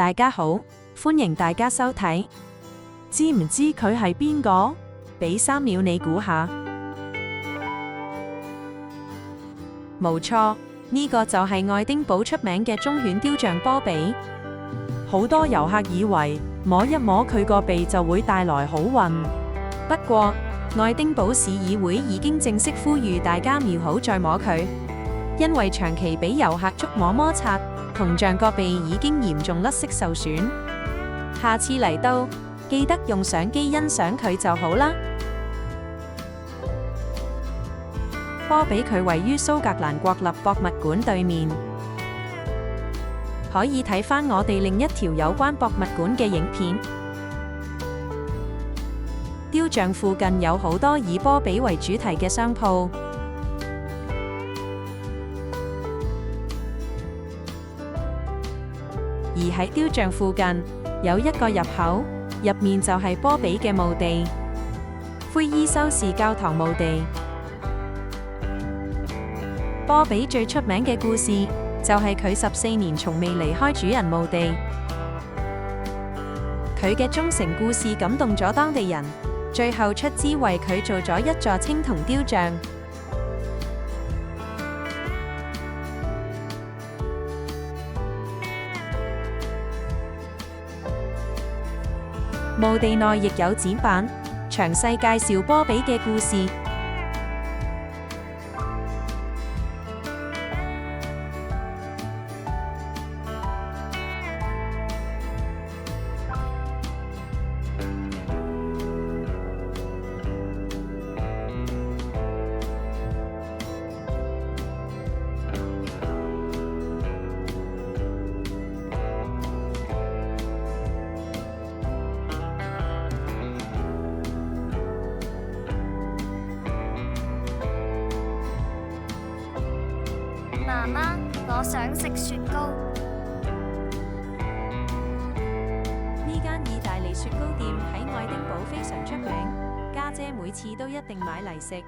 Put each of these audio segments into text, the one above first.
大家好，歡迎大家收睇。知唔知佢係邊個？俾3秒你估下。冇錯，呢個就係愛丁堡出名嘅忠犬雕像波比。好多遊客以為摸一摸佢個鼻就會帶來好運。不過，愛丁堡市議會已經正式呼籲大家唔好再摸佢，因為長期俾遊客觸摸摩擦，銅像個鼻已經嚴重甩色受損。下次嚟到，記得用相機欣賞佢就好啦。波比佢位於蘇格蘭國立博物館對面，可以睇返我哋另一條有關博物館嘅影片。雕像附近有好多以波比為主題嘅商鋪，而喺雕像附近有一個入口，入面就係波比嘅墓地——灰衣修士教堂墓地。波比最出名嘅故事就係佢14年從未離開主人墓地。佢嘅忠誠故事感動咗當地人，最後出資為佢做咗一座青銅雕像。墓地內亦有展板，詳細介紹波比嘅故事。媽媽，我想食雪糕。呢間意大利雪糕店喺愛丁堡非常出名，家姐每次都一定買嚟食。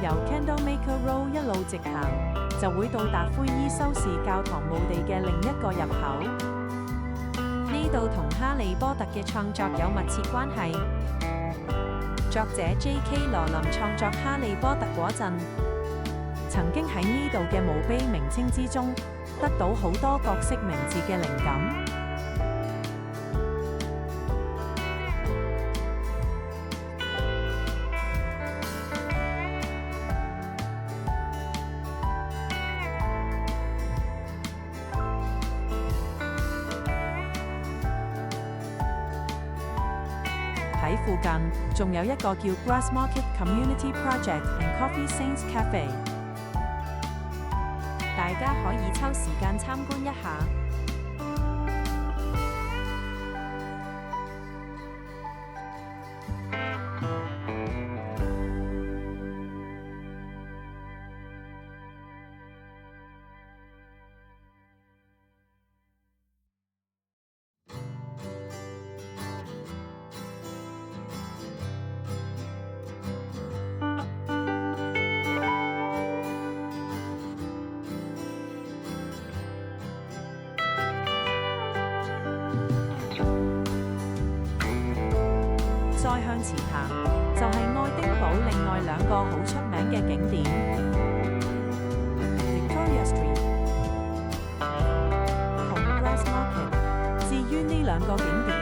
由 Candlemaker Road 一路直行，就會到達灰衣修士教堂墓地嘅另一個入口。呢度同哈利波特嘅創作有密切關係。作者 J.K. 羅琳創作哈利波特嗰陣，曾經喺呢度嘅墓碑名稱之中，得到好多角色名字嘅靈感。喺附近仲有一個叫 Grassmarket Community Project and Coffee Saints Cafe， 大家可以抽時間參觀一下。再向前行，就係愛丁堡另外2個好出名嘅景點 Victoria Street 同 Grassmarket。至於呢2個景點，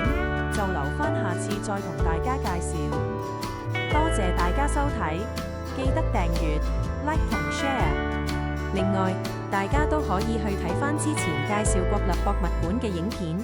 就留返下次再同大家介紹。多謝大家收睇，記得訂閱、like 同 share。另外，大家都可以去睇返之前介紹國立博物館嘅影片。